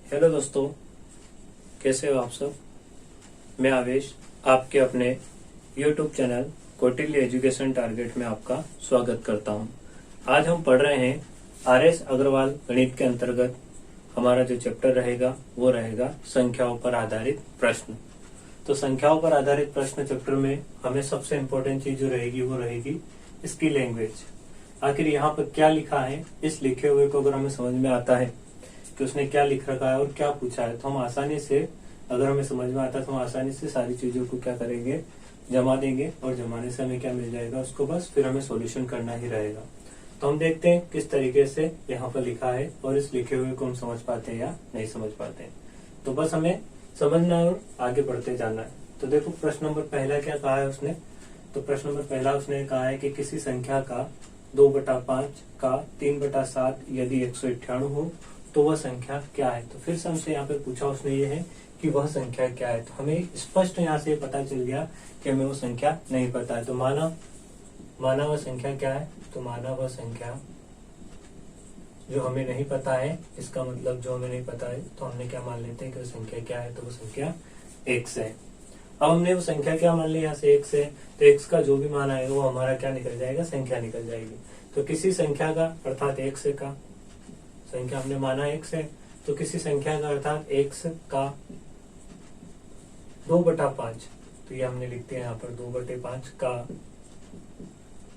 Hello दोस्तों, कैसे हो आप सब। मैं आवेश आपके अपने YouTube channel Kautilya education target में आपका स्वागत करता हूं। आज हम पढ़ रहे हैं RS अग्रवाल गणित के अंतर्गत हमारा जो चैप्टर रहेगा वो रहेगा संख्याओं पर आधारित प्रश्न। तो संख्याओं पर आधारित प्रश्न चैप्टर में हमें सबसे इम्पोर्टेंट चीज जो रहेगी वो रहेगी इसकी लैंग्वेज। आखिर यहाँ पर क्या लिखा है, इस लिखे हुए को अगर हमें समझ में आता है कि उसने क्या लिख रखा है और क्या पूछा है तो हम आसानी से, अगर हमें समझ में आता है तो हम आसानी से सारी चीजों को क्या करेंगे, जमा देंगे और जमाने से हमें क्या मिल जाएगा उसको, बस फिर हमें सॉल्यूशन करना ही रहेगा। तो हम देखते हैं किस तरीके से यहाँ पर लिखा है और इस लिखे हुए को हम समझ पाते हैं या नहीं समझ पाते हैं। तो बस हमें समझना और आगे बढ़ते जाना है। तो देखो प्रश्न नंबर पहला क्या कहा है उसने। तो प्रश्न नंबर पहला उसने कहा है कि किसी संख्या का 2/5 का 3/7 यदि 198 हो तो वह संख्या क्या है। तो फिर से हमसे यहाँ पे पूछा उसने ये है कि वह संख्या क्या है। तो हमें स्पष्ट यहाँ से पता चल गया कि हमें वो संख्या नहीं पता है। तो माना वह संख्या क्या है। तो माना वह संख्या जो हमें नहीं पता है, इसका मतलब जो हमें नहीं पता है तो हमने क्या मान लेते हैं कि वो संख्या क्या है। तो वो संख्या x है। अब हमने वो संख्या क्या मान ली यहाँ से x है, तो x का जो भी मान आएगा वो हमारा क्या निकल जाएगा, संख्या निकल जाएगी। तो किसी संख्या का अर्थात x का संख्या हमने माना x है, तो किसी संख्या का अर्थात x का 2/5, तो ये हमने लिख दिया यहाँ पर 2/5 का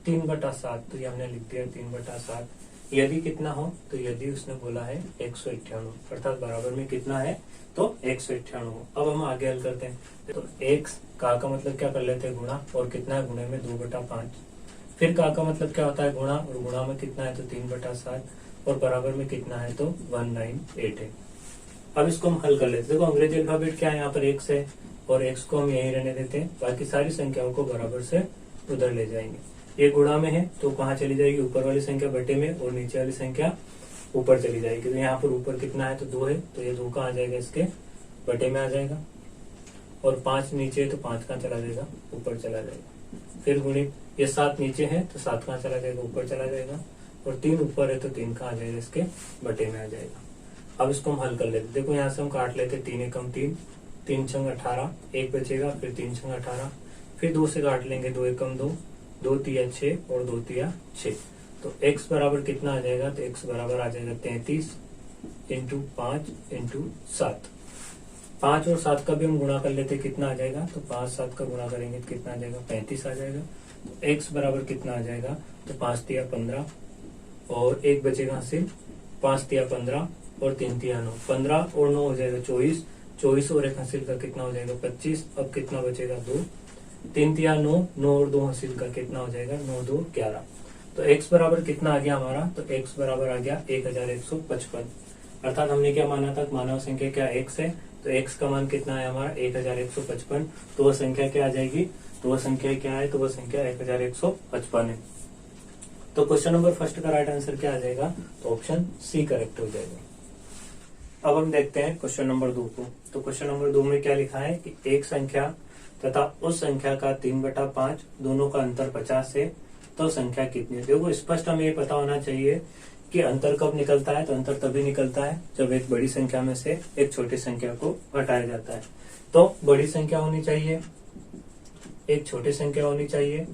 3/7, तो ये हमने लिख दिया 3/7। यदि कितना हो, तो यदि उसने बोला है 198 अर्थात बराबर में कितना है तो 198 हो। अब हम आगे हल करते हैं। तो x का मतलब क्या कर लेते हैं, गुणा, और कितना है गुणे में 2/5। फिर का मतलब क्या होता है, गुणा, और गुणा में कितना है तो 3/7, और बराबर में कितना है तो 198 है। अब इसको हम हल कर लेते हैं। देखो अंग्रेजी अल्फाबेट क्या है, यहाँ पर x है और x को हम यही रहने देते हैं, बाकी सारी संख्याओं को बराबर से उधर ले जाएंगे। ये गुणा में है तो कहाँ चली जाएगी, ऊपर वाली संख्या बटे में, और नीचे वाली संख्या ऊपर चली जाएगी। तो यहाँ पर ऊपर कितना है तो 2 है, तो ये 2 कहाँ आ जाएगा, इसके बटे में आ जाएगा। और 5 नीचे है तो 5 कहाँ चला जाएगा, ऊपर चला जाएगा। फिर गुणित ये 7 नीचे है तो 7 कहाँ चला जाएगा, ऊपर चला जाएगा। और 3 ऊपर है तो 3 कहाँ आ जाएगा, इसके बटे में आ जाएगा। अब इसको हम हल कर लेते। देखो यहाँ से हम काट लेते, 3 एकम 3, 3 छंग 18, 1 बचेगा, फिर 3 छंग 18, फिर 2 से काट लेंगे, 2 एकम 2, 2 तिया 6 और 2 तिया 6। तो x बराबर कितना आ जाएगा, तो x बराबर आ जाएगा 33 इंटू 5 इंटू 7। 5 और 7 का भी हम गुणा कर लेते, कितना आ जाएगा, तो 5 7 का गुणा करेंगे तो कितना आ जाएगा, 35 आ जाएगा। तो x बराबर कितना आ जाएगा, तो 5 तिया 15 और 1 बचेगा सिर्फ, 5 तिया 15 और 3 तिया 9, 15 और 9 हो जाएगा 24, 24 और 1 हासिल का कितना हो जाएगा 25। अब कितना बचेगा 2, 3 तिया 9, 9 और 2 हासिल का कितना हो जाएगा 9 2 11। तो x बराबर कितना आ गया हमारा, तो x बराबर आ गया 1155। अर्थात हमने क्या माना था, मानव संख्या क्या x है, तो x का मान कितना है हमारा 1155। तो वह संख्या क्या आ जाएगी, तो वह संख्या क्या है, तो वह संख्या 1155 है। तो क्वेश्चन नंबर फर्स्ट का राइट आंसर क्या आ जाएगा, तो ऑप्शन सी करेक्ट हो जाएगा। अब हम देखते हैं क्वेश्चन नंबर 2 को। तो क्वेश्चन नंबर 2 में क्या लिखा है कि एक संख्या तथा उस संख्या का 3/5 दोनों का अंतर 50 है, तो संख्या कितनी है। देखो स्पष्ट हमें ये पता होना चाहिए कि अंतर कब निकलता है, तो अंतर तभी निकलता है जब एक बड़ी संख्या में से एक छोटी संख्या को घटाया जाता है। तो बड़ी संख्या होनी चाहिए, एक छोटी संख्या होनी चाहिए,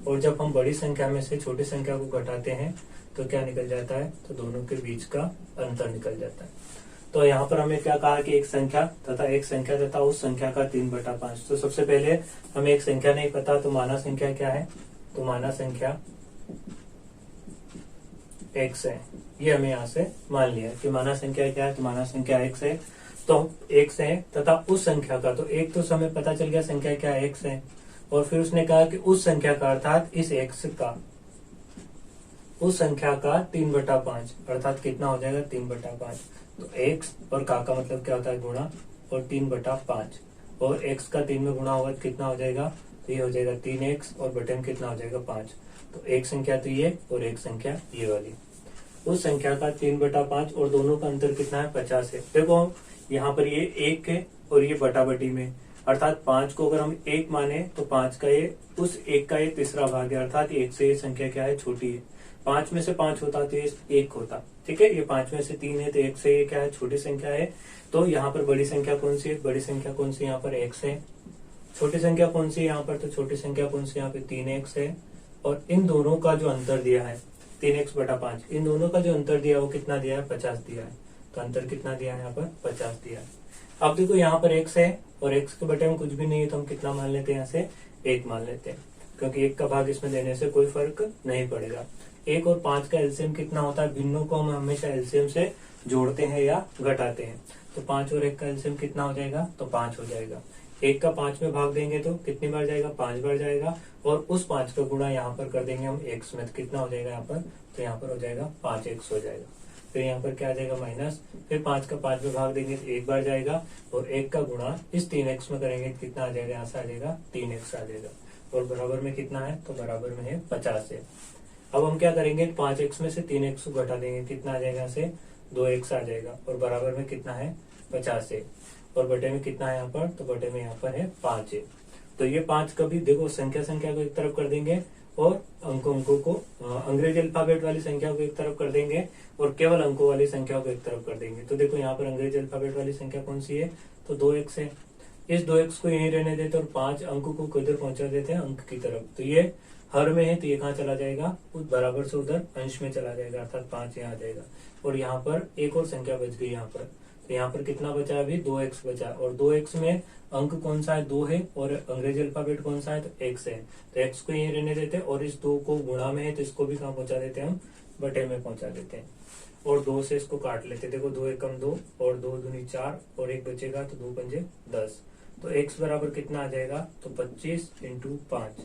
और जब हम बड़ी संख्या में से छोटी संख्या को घटाते हैं तो क्या निकल जाता है, तो दोनों के बीच का अंतर निकल जाता है। तो यहाँ पर हमें क्या कहा कि एक संख्या तथा उस संख्या का 3/5। तो सबसे पहले हमें एक संख्या नहीं पता, तो माना संख्या क्या है, तो माना संख्या x है। ये हमें यहाँ से मान लिया कि माना संख्या क्या है, तो माना संख्या x है। तो x है तथा उस संख्या का, तो एक तो हमें पता चल गया संख्या क्या है, x है। और फिर उसने कहा कि उस संख्या का अर्थात इस x का, उस संख्या का 3/5 अर्थात कितना हो जाएगा 3/5। तो x और का मतलब क्या होता है, गुणा, और 3/5, और x का 3 में गुणा होगा तो कितना हो जाएगा, तो ये हो जाएगा 3x, और बटे में कितना हो जाएगा 5। तो एक संख्या तो ये और एक संख्या ये वाली। उस संख्या का 3/5 और दोनों का अंतर कितना है 50 है। देखो यहाँ पर ये 1 है और ये बटाबटी में, अर्थात 5 को अगर हम 1 माने तो 5 का ये उस 1 का ये तीसरा भाग है, अर्थात 1 से ये संख्या क्या है, छोटी है। 5 में से 5 होता तो ये 1 होता, ठीक है। ये 5 में से 3 है तो 1 से ये क्या है, छोटी संख्या है। तो यहाँ पर बड़ी संख्या कौन सी है, बड़ी संख्या कौन सी, यहाँ पर x है। छोटी संख्या कौन सी है यहाँ पर, तो छोटी संख्या कौन सी यहाँ पे 3x है। और इन दोनों का जो अंतर दिया है 3x/5, इन दोनों का जो अंतर दिया है वो कितना दिया है, 50 दिया है। तो अंतर कितना दिया है यहाँ पर, 50 दिया है। अब देखो यहाँ पर x है और x के बटे में कुछ भी नहीं है तो हम कितना मान लेते हैं, यहाँ से 1 मान लेते हैं, क्योंकि 1 का भाग इसमें देने से कोई फर्क नहीं पड़ेगा। 1 और 5 का एलसीएम कितना होता है, भिन्नों को हम हमेशा एलसीएम से जोड़ते हैं या घटाते हैं। तो 5 और 1 का एलसीएम कितना हो जाएगा, तो 5 हो जाएगा। 1 का 5 में भाग देंगे तो कितनी बार जाएगा, 5 बार जाएगा। और उस 5 का गुणा यहाँ पर कर देंगे हम x में, तो कितना हो जाएगा यहाँ पर, तो यहाँ पर हो जाएगा 5x हो जाएगा। फिर यहाँ पर क्या आ जाएगा, माइनस। फिर 5 का 5 में भाग देंगे तो 1 बार जाएगा। और 1 का गुणा इस 3x में करेंगे तो कितना आ जाएगा, यहाँ से आ जाएगा 3x आ जाएगा। और बराबर में कितना है, तो बराबर में है 50 है। अब हम क्या करेंगे, 5x में से 3x को घटा देंगे, कितना आ जाएगा, यहाँ से 2x आ जाएगा। और बराबर में कितना है, 50 है। और बटे में कितना है यहाँ पर, तो बटे में यहाँ पर है 5 है। तो ये 5 कभी देखो संख्या को एक तरफ कर देंगे और अंकों को अंग्रेजी अल्फाबेट वाली संख्या को एक तरफ कर देंगे और केवल अंकों वाली संख्या को एक तरफ कर देंगे। तो देखो यहाँ पर अंग्रेजी अल्फाबेट वाली संख्या कौन सी है, तो 2x है। इस 2x को यहीं रहने देते और 5 अंकों को किधर पहुंचा देते हैं, अंक की तरफ। तो ये हर में है तो ये कहाँ चला जाएगा, उस बराबर से उधर अंश में चला जाएगा, अर्थात 5 यहाँ आ जाएगा। और यहाँ पर एक और संख्या बच गई यहाँ पर, तो यहाँ पर कितना बचा, अभी 2x बचा। और 2x में अंक कौन सा है, 2 है। और अंग्रेजी अल्फाबेट कौन सा है, तो x है। तो x को यहीं रहने देते और इस 2 को गुणा में है तो इसको भी कहाँ पहुंचा देते हैं, हम बटे में पहुंचा देते हैं। और 2 से इसको काट लेते, देखो 2 एकम 2 और 2 दूनी 4 और 1 बचेगा तो 2 पंजे 10। तो x बराबर कितना आ जाएगा, तो 25 × 5।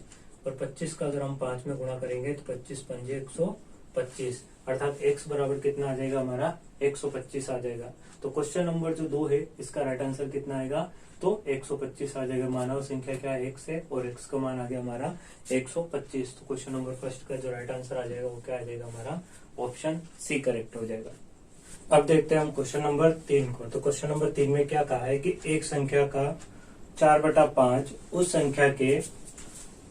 और 25 का अगर हम 5 में गुणा करेंगे तो 25 पंजे 125, अर्थात x बराबर कितना आ जाएगा हमारा, 125 आ जाएगा। तो क्वेश्चन नंबर जो 2 है इसका राइट आंसर कितना आएगा, तो 125 आ जाएगा। मानव संख्या क्या है, x है और x का मान आ गया हमारा 125। तो क्वेश्चन नंबर फर्स्ट का जो राइट आंसर आ जाएगा वो क्या आ जाएगा हमारा, ऑप्शन सी करेक्ट हो जाएगा। अब देखते हैं हम क्वेश्चन नंबर 3 को। तो क्वेश्चन नंबर 3 में क्या कहा है कि एक संख्या का 4/5 उस संख्या के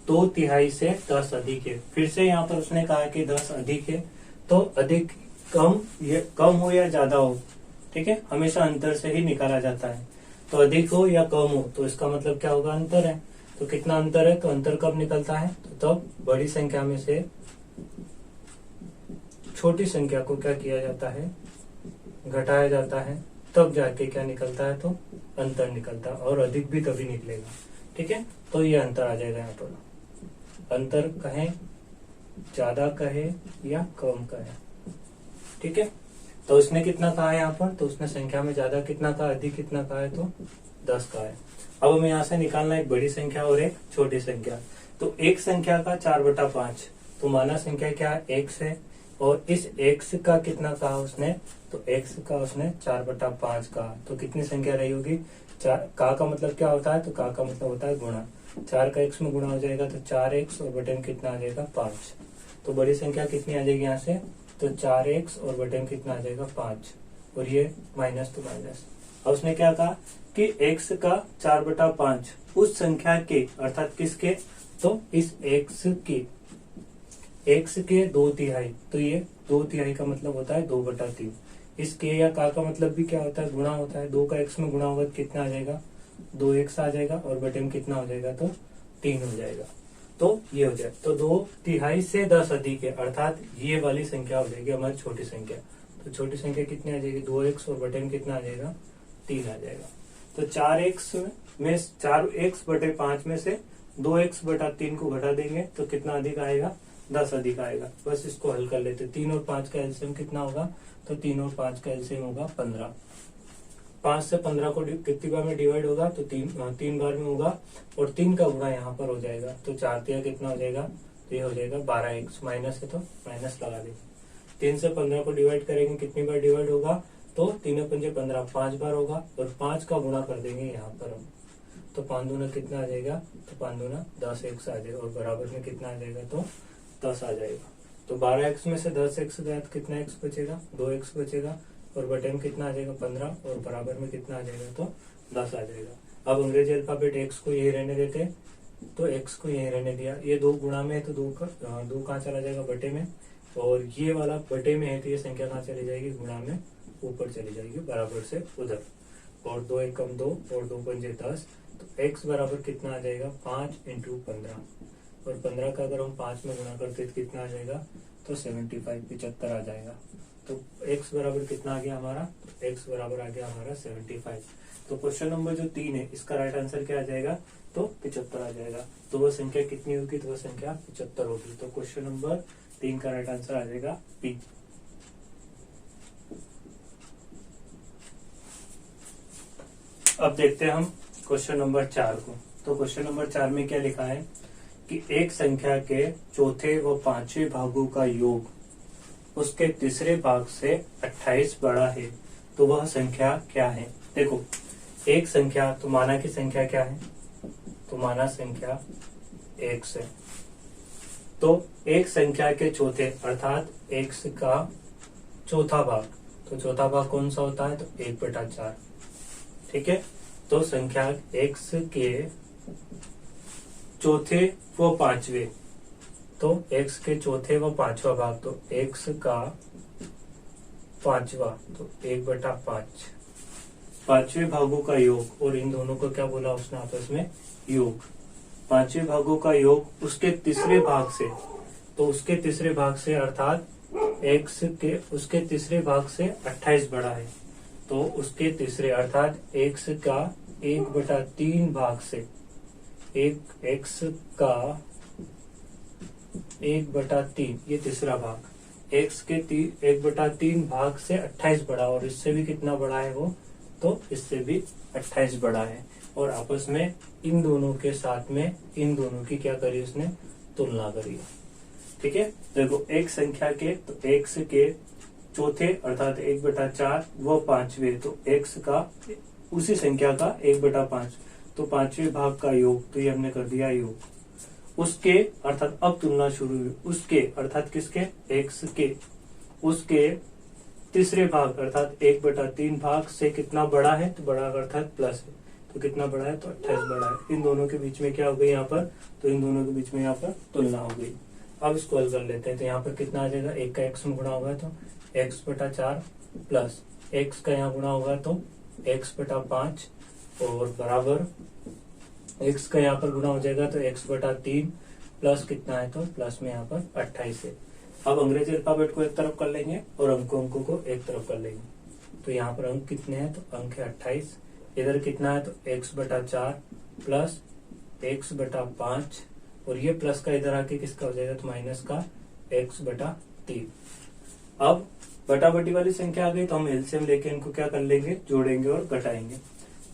2/3 से 10 अधिक है। फिर से यहाँ पर उसने कहा कि 10 अधिक है, तो अधिक कम हो या ज्यादा हो, ठीक है, हमेशा अंतर से ही निकाला जाता है। तो अधिक हो या कम हो तो इसका मतलब क्या होगा, अंतर है। तो कितना अंतर है, तो अंतर कब निकलता है, तो तब बड़ी संख्या में से छोटी संख्या को क्या किया जाता है, घटाया जाता है, तब जाके क्या निकलता है, तो अंतर निकलता है। और अधिक भी तभी निकलेगा, ठीक है। तो ये अंतर आ जाएगा यहाँ पर, अंतर कहें, ज्यादा कहे या कम कहे, ठीक है। तो उसने कितना कहा है यहाँ पर, तो उसने संख्या में ज्यादा कितना कहा, अधिक कितना कहा है, तो 10 कहा है। अब हमें यहाँ से निकालना एक बड़ी संख्या और एक छोटी संख्या। तो एक संख्या का 4/5, तो माना संख्या क्या है, x है। और इस x का कितना कहा उसने, तो x का उसने 4/5 कहा। तो कितनी संख्या रही होगी, का मतलब क्या होता है, तो का मतलब होता है गुणा। 4 का x में गुणा हो जाएगा तो 4x और बटे में कितना आ जाएगा 5। तो बड़ी संख्या कितनी आ जाएगी यहाँ से, तो 4x और बटे में कितना आ जाएगा 5। और ये माइनस तो माइनस। अब उसने क्या कहा कि x का 4/5 उस संख्या के, अर्थात किसके, तो इस x के 2/3। तो ये 2/3 का मतलब होता है 2/3। इस के या का मतलब भी क्या होता है, गुणा होता है। 2 का x में गुणा होगा तो कितना आ जाएगा, 2x आ जाएगा। और बटे में कितना हो जाएगा, तो 3 हो जाएगा। तो ये हो जाए, तो 2/3 से 10 अधिक है, अर्थात ये वाली संख्या हो जाएगी हमारी छोटी संख्या। तो छोटी संख्या कितनी आ जाएगी, 2x और बटे में कितना आ जाएगा, 3 आ जाएगा। तो 4x में 4x/5 में से 2x/3 को घटा देंगे तो कितना अधिक आएगा, 10 अधिक आएगा। बस इसको हल कर लेते। 3 और 5 का एलसीएम कितना होगा, तो 3 और 5 का एलसीएम होगा 15। 5 से 15 को कितनी बार में डिवाइड होगा, तो 3 बार में होगा। और 3 का गुणा यहाँ पर हो जाएगा, तो 4 तिया कितना हो जाएगा, तो ये हो जाएगा 12x। माइनस है तो माइनस लगा देंगे। 3 से 15 को डिवाइड करेंगे, कितनी बार डिवाइड होगा, तो 3 पंजे 15, 5 बार होगा। और 5 का गुणा कर देंगे यहाँ पर हम, तो 5 दूना कितना आ जाएगा, तो 5 दूना 10x आ जाएगा। और बराबर में कितना आ जाएगा, तो 10 आ जाएगा। तो 12x में से 10x गया तो कितना x बचेगा, 2x बचेगा। और बटे में कितना आ जाएगा 15। और बराबर में कितना आ जाएगा, तो 10 आ जाएगा। अब अंग्रेजी अल्फाबेट x को यही रहने देते, तो x को यही रहने दिया। ये 2 गुणा में है तो 2 कहाँ चला जाएगा, बटे में। और ये वाला बटे में है तो ये संख्या कहाँ चली जाएगी, गुणा में ऊपर चली जाएगी बराबर से उधर। और 2 एकम 2 और 2 पंजे 10, तो x बराबर कितना आ जाएगा 5 इंटू 15, और 15 का अगर हम 5 में गुणा करते तो कितना आ जाएगा, तो 75 आ जाएगा। तो x बराबर कितना आ गया हमारा, तो x बराबर आ गया हमारा 75। तो क्वेश्चन नंबर जो 3 है इसका राइट आंसर क्या आ जाएगा, तो 75 आ जाएगा। तो वह संख्या कितनी होगी, तो वह संख्या 75 होगी। तो क्वेश्चन नंबर 3 का राइट आंसर आ जाएगा बी। अब देखते हैं हम क्वेश्चन नंबर 4 को। तो क्वेश्चन नंबर 4 में क्या लिखा है कि एक संख्या के चौथे व पांचवें भागों का योग उसके तीसरे भाग से 28 बड़ा है, तो वह संख्या क्या है। देखो एक संख्या, तो माना की संख्या क्या है, तो माना संख्या x है। तो एक संख्या के चौथे अर्थात x का चौथा भाग, तो चौथा भाग कौन सा होता है, तो 1/4। ठीक है, तो संख्या x के चौथे व पांचवे, तो x के चौथे व पांचवा भाग, तो x का पांचवा, तो 1/5 पांचवें भागों का योग, और इन दोनों को क्या बोला उसने आपस में, योग। पांचवें भागों का योग उसके तीसरे भाग से, तो उसके तीसरे भाग से अर्थात x के उसके तीसरे भाग से 28 बड़ा है, तो उसके तीसरे अर्थात x का 1/3 भाग से, x का 1/3 ये तीसरा भाग, x के 1/3 भाग से 28 बड़ा, और इससे भी कितना बड़ा है वो, तो इससे भी 28 बड़ा है। और आपस में इन दोनों के साथ में इन दोनों की क्या करी उसने, तुलना करी है। ठीक है, देखो एक संख्या के, तो x के चौथे अर्थात 1/4 व पांचवे, तो x का उसी संख्या का 1/5, तो पांचवें भाग का योग, तो ये हमने कर दिया योग। उसके अर्थात अब तुलना शुरू हुई, उसके अर्थात किसके, x के, उसके तीसरे भाग अर्थात 1/3 भाग से कितना बड़ा है, तो बड़ा अर्थात प्लस है, तो कितना बड़ा है, तो 28 बड़ा है। इन दोनों के बीच में क्या हो गई यहाँ पर, तो इन दोनों के बीच में यहाँ पर तुलना हो गई। अब इसको हल कर लेते हैं, तो यहाँ पर कितना आ जाएगा, एक का x में गुणा होगा तो x/4 प्लस x का यहाँ गुणा होगा तो x/5, और बराबर x का यहाँ पर गुणा हो जाएगा तो x/3 प्लस कितना है, तो प्लस में यहाँ पर 28 है। अब अंग्रेजी अल्फाबेट को एक तरफ कर लेंगे और अंकों को एक तरफ कर लेंगे। तो यहाँ पर अंक कितने हैं, तो अंक है 28, इधर कितना है, तो x/4 प्लस x/5, और ये प्लस का इधर आके किसका हो जाएगा, तो माइनस का x/3। अब बटा बटी वाली संख्या आ गई, तो हम एलसीएम लेके इनको क्या कर लेंगे, जोड़ेंगे और घटाएंगे।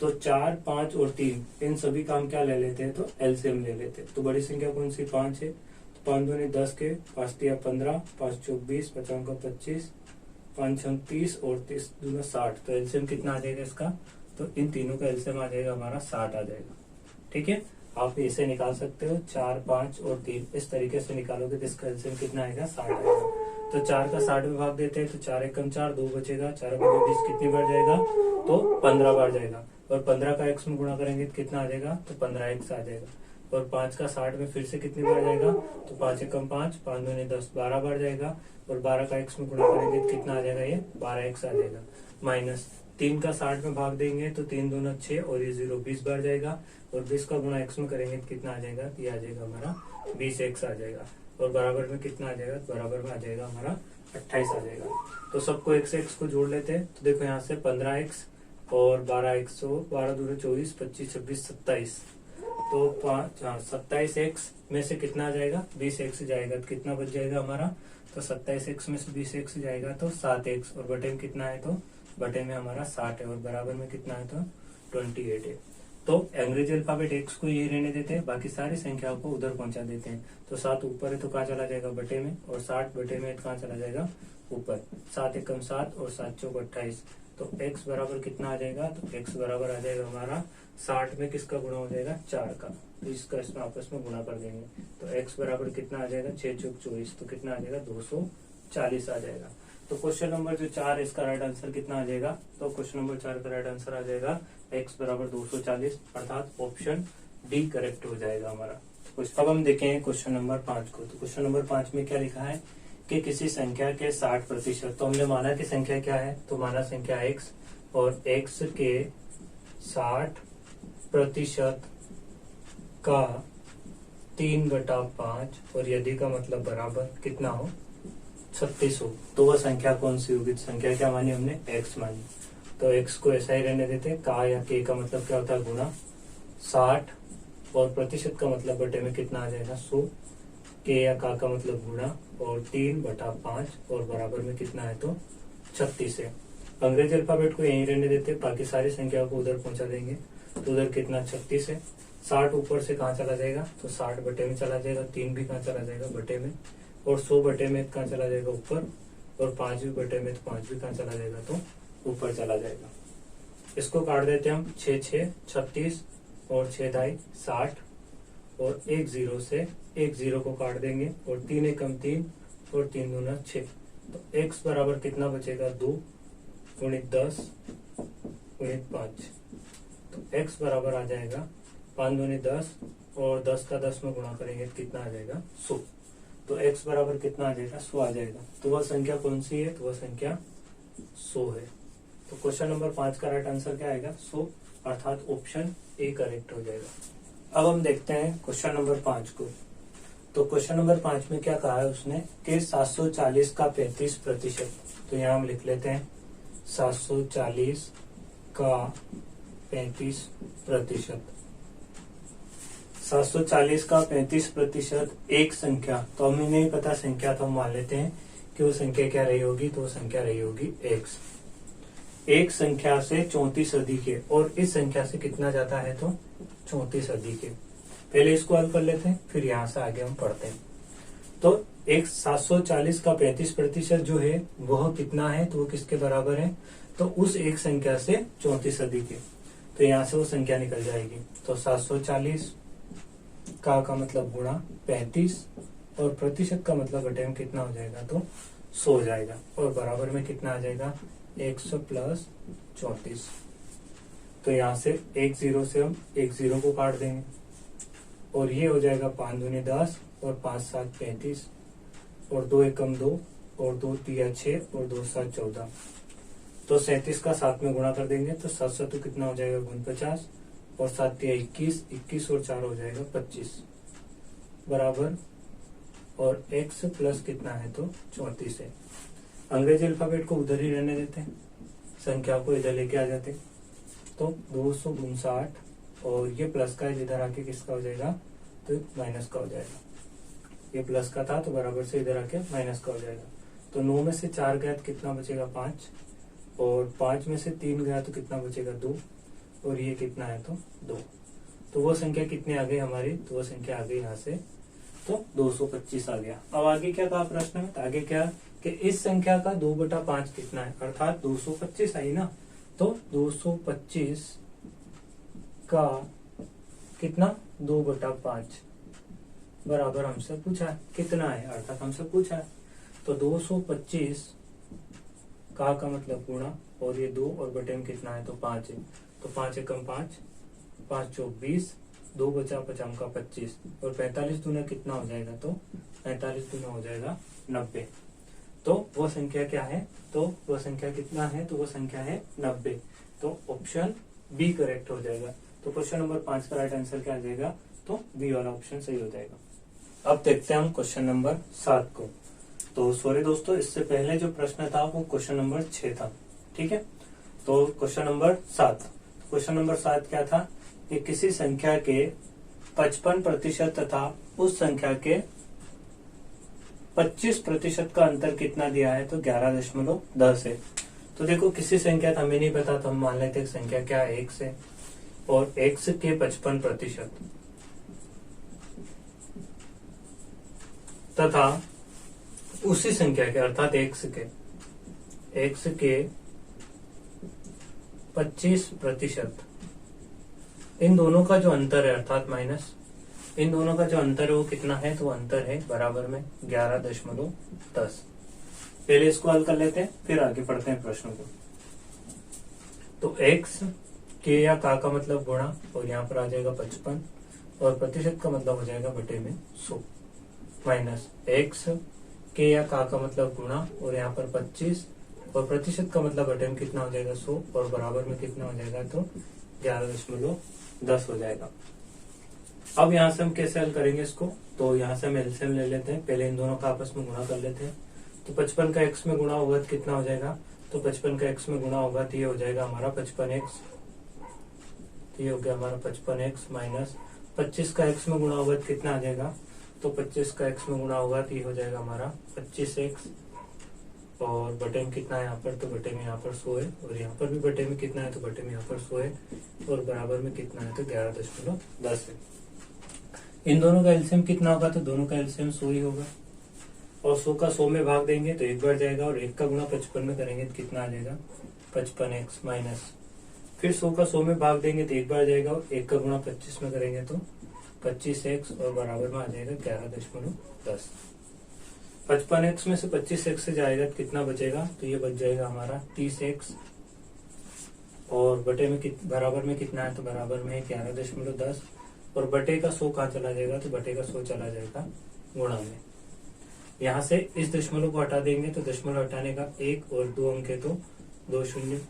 तो 4, 5 और 3 इन सभी का हम क्या ले लेते हैं, तो एलसीएम ले लेते हैं। तो बड़ी संख्या कौन सी, 5 है, तो 5 दूनी 10 के, 5 तिया 15, 5 चौक 20, 5 का 25, 5 छंग 30 और 30 दूना 60। तो एलसीएम कितना आ जाएगा इसका, तो इन तीनों का एलसीएम आ जाएगा हमारा 60 आ जाएगा। ठीक है, आप इसे निकाल सकते हो, 4, 5 और 3 इस तरीके से निकालोगे तो इसका एलसीएम कितना आएगा, 60 आएगा। तो 4 का 60 में भाग देते हैं, तो 4 एकम 4, 2 बचेगा, 4 का 20 कितनी बढ़ जाएगा, तो 15 बढ़ जाएगा। और 15 का x में गुणा करेंगे तो कितना आ जाएगा, तो 15x आ जाएगा। और 5 का 60 में फिर से कितनी बढ़ जाएगा, तो 5 एकम 5, 5 दूनी 10, 12 बढ़ जाएगा। और 12 का x में गुणा करेंगे तो कितना आ जाएगा, ये 12x आ जाएगा। माइनस 3 का 60 में भाग देंगे तो 3 दूना 6 और ये 0 20 बढ़ जाएगा। और 20 का गुणा x में करेंगे तो कितना आ जाएगा, ये आ जाएगा हमारा 20x आ जाएगा। और बराबर में कितना आ जाएगा, बराबर में आ जाएगा हमारा 28 आ जाएगा। तो सबको x से x को जोड़ लेते हैं। तो देखो यहाँ से 15x और 12x, 12 दूनी 24, 25, 26, 27, तो 27x में से कितना आ जाएगा, 20x जाएगा, तो कितना बच जाएगा हमारा, तो 27x में से 20x जाएगा तो 7x, और बटे में कितना है, तो बटे में हमारा 60 है, और बराबर में कितना है, तो 28 है। तो अंग्रेजी अल्फाबेट x को ये रहने देते हैं, बाकी सारी संख्याओं को उधर पहुंचा देते हैं। तो 7 ऊपर है तो कहाँ चला जाएगा, बटे में, और 60 बटे में कहाँ चला जाएगा, ऊपर। 7 एकम 7 और 7 चौक 28, तो x बराबर कितना आ जाएगा, तो x बराबर आ जाएगा हमारा 60 में किसका गुणा हो जाएगा, 4 का, तो इसका इसमें आपस में गुणा कर देंगे। तो x बराबर कितना आ जाएगा, 6 चौक 24, तो कितना आ जाएगा, 240 आ जाएगा। तो क्वेश्चन नंबर जो 4 इसका राइट आंसर कितना आ जाएगा, तो क्वेश्चन नंबर 4 का राइट आंसर आ जाएगा x बराबर 240, अर्थात ऑप्शन डी करेक्ट हो जाएगा हमारा। अब हम देखें क्वेश्चन नंबर 5 को। तो क्वेश्चन नंबर 5 में क्या लिखा है कि किसी संख्या के 60%, तो हमने माना कि संख्या क्या है, तो माना संख्या x, और x के 60% का 3/5 और यदि का मतलब बराबर कितना हो, 36 हो, तो वह संख्या कौन सी होगी। संख्या क्या मानी हमने, x मानी, तो x को ऐसा ही रहने देते हैं। का या के का मतलब क्या होता है, गुना 60, और प्रतिशत का मतलब बटे में कितना आ जाएगा, 100। के या का मतलब गुना और 3/5 और बराबर में कितना है, तो 36 है। अंग्रेजी अल्फाबेट को यहीं रहने देते, बाकी सारी संख्याओं को उधर पहुंचा देंगे। तो उधर कितना, 36 है। 60 ऊपर से कहाँ चला जाएगा, तो 60 बटे में चला जाएगा। 3 भी कहाँ चला जाएगा, बटे में। और 100 बटे में कहाँ चला जाएगा, ऊपर। और 5 भी बटे में, तो 5 भी कहाँ चला जाएगा, तो ऊपर चला जाएगा। इसको काट देते हैं हम, 6 6 36 और 6 दाई 60, और एक जीरो से एक जीरो को काट देंगे, और 3 एकम 3 और 3 दूना 6। तो x बराबर कितना बचेगा, 2 गुणित 10 गुणित 5। तो x बराबर आ जाएगा 5 दूनी 10 और 10 का 10 में गुणा करेंगे तो कितना आ जाएगा, 100। तो x बराबर कितना आ जाएगा, 100 आ जाएगा। तो वह संख्या कौन सी है, तो वह संख्या 100 है। तो क्वेश्चन नंबर 5 का राइट आंसर क्या आएगा, 100, अर्थात ऑप्शन ए करेक्ट हो जाएगा। अब हम देखते हैं क्वेश्चन नंबर 5 को। तो क्वेश्चन नंबर 5 में क्या कहा है उसने कि 740 का 35%। तो यहाँ हम लिख लेते हैं 740 का 35%। 740 का 35% एक संख्या, तो हमें नहीं पता संख्या, तो हम मान लेते हैं कि वो संख्या क्या रही होगी, तो वो संख्या रही होगी x। एक संख्या से 34 अधिक है, और इस संख्या से कितना जाता है, तो 34 अधिक है। पहले इसको हल कर लेते हैं, फिर यहाँ से आगे हम पढ़ते हैं। तो एक 740 का 35% जो है वह कितना है, तो वो किसके बराबर है, तो उस एक संख्या से 34 अधिक है। तो यहाँ से वो संख्या निकल जाएगी। तो 740 का मतलब गुणा 35 और प्रतिशत का मतलब बटे में कितना हो जाएगा, तो 100 हो जाएगा, और बराबर में कितना आ जाएगा, 100 प्लस 34। तो यहाँ से एक जीरो से हम एक जीरो को काट देंगे, और ये हो जाएगा 5 दूनी 10 और 5 7 35 और 2 एकम 2 और 2 तिया 6 और 2 7 14। तो 37 का 7 में गुणा कर देंगे, तो 7 7 कितना हो जाएगा, 49 और 7 तिया 21, 21 और 4 हो जाएगा 25 बराबर, और x प्लस कितना है, तो 34 है। अंग्रेजी अल्फाबेट को उधर ही रहने देते हैं, संख्या को इधर लेके आ जाते हैं। तो 259 और ये प्लस का इधर आके किसका हो जाएगा, तो माइनस का हो जाएगा। ये प्लस का था तो बराबर से इधर आके माइनस का हो जाएगा। तो 9 में से 4 गया तो कितना बचेगा, 5, और 5 में से 3 गया तो कितना बचेगा, 2, और ये कितना है, तो 2। तो वो संख्या कितनी आ गई हमारी, तो वो संख्या आ गई यहाँ से, तो 225 आ गया। अब आगे क्या कहा प्रश्न में, आगे क्या कि इस संख्या का 2/5 कितना है, अर्थात 225 आई ना, तो 225 का कितना, 2/5 बराबर हमसे पूछा है कितना है, अर्थात हमसे पूछा है। तो 225 का मतलब गुणा, और ये 2 और बटे में कितना है, तो 5 है। तो 5 एकम 5, 5 चौक 20, 2 बचा 5 का 25, और 45 दूना कितना हो जाएगा, तो 45 दूना हो जाएगा 90। तो वो संख्या क्या है, तो वो संख्या कितना है, तो वो संख्या है 90। तो ऑप्शन बी करेक्ट हो जाएगा। तो क्वेश्चन नंबर 5 का राइट आंसर क्या आ जाएगा, तो बी वाला ऑप्शन सही हो जाएगा। अब देखते हैं हम क्वेश्चन नंबर 7 को। तो सॉरी दोस्तों, इससे पहले जो प्रश्न था वो क्वेश्चन नंबर 6 था, ठीक है। तो क्वेश्चन नंबर 7, क्वेश्चन नंबर 7 क्या था कि किसी संख्या के 55% तथा उस संख्या के 25% का अंतर कितना दिया है, तो 11.10 है। तो देखो किसी संख्या का हमें नहीं पता, तो हम मान लेते हैं संख्या क्या है, x है, और x के 55% तथा उसी संख्या के, अर्थात x के 25%, इन दोनों का जो अंतर है, अर्थात माइनस, इन दोनों का जो अंतर है वो कितना है, तो अंतर है बराबर में 11.10। पहले इसको हल कर लेते हैं, फिर आगे पढ़ते हैं प्रश्नों को। तो x के या का मतलब गुणा, और यहाँ पर आ जाएगा 55, और प्रतिशत का मतलब हो जाएगा बटे में 100, माइनस x के या का मतलब गुणा, और यहाँ पर 25, और प्रतिशत का मतलब बटे में कितना हो जाएगा 100, और बराबर में कितना हो जाएगा तो 11.10 हो जाएगा। अब यहाँ से हम कैसे हल करेंगे इसको, तो यहाँ से हम एलसीएम ले लेते हैं। पहले इन दोनों का आपस में गुणा कर लेते हैं। तो 55 का x में गुणा होगा तो कितना हो जाएगा, तो 55 का x में गुणा होगा तो ये हो जाएगा हमारा 55x, तो ये हो गया हमारा 55x माइनस 25 का x में गुणा होगा तो कितना आ जाएगा, तो 25 का x में गुणा होगा तो ये हो जाएगा हमारा 25x, और बटे में कितना है यहाँ पर, तो बटे में यहाँ पर 100 है, और यहाँ पर भी बटे में कितना है, तो बटे में यहाँ पर 100 है, और बराबर में कितना है, तो 11.10 है। इन दोनों का एलसीएम कितना होगा, तो दोनों का एलसीएम 100 ही होगा, और 100 का 100 में भाग देंगे तो एक बार जाएगा, और एक का गुणा 55 में करेंगे तो कितना आ जाएगा 55x माइनस, फिर 100 का 100 में भाग देंगे तो एक बार जाएगा, और एक का गुणा 25 में करेंगे तो 25x, और बराबर में आ जाएगा 11.10। 55x में से 25x से जाएगा तो कितना बचेगा, तो ये बच जाएगा हमारा 30x, और बटे में बराबर में कितना है, तो बराबर में 11.10, और बटे का 100 कहाँ चला जाएगा, तो बटे का 100 चला जाएगा गुणा में। यहाँ से इस दशमलव को हटा देंगे तो दशमलव हटाने का 1 और 2 अंक है तो 2 शून्य,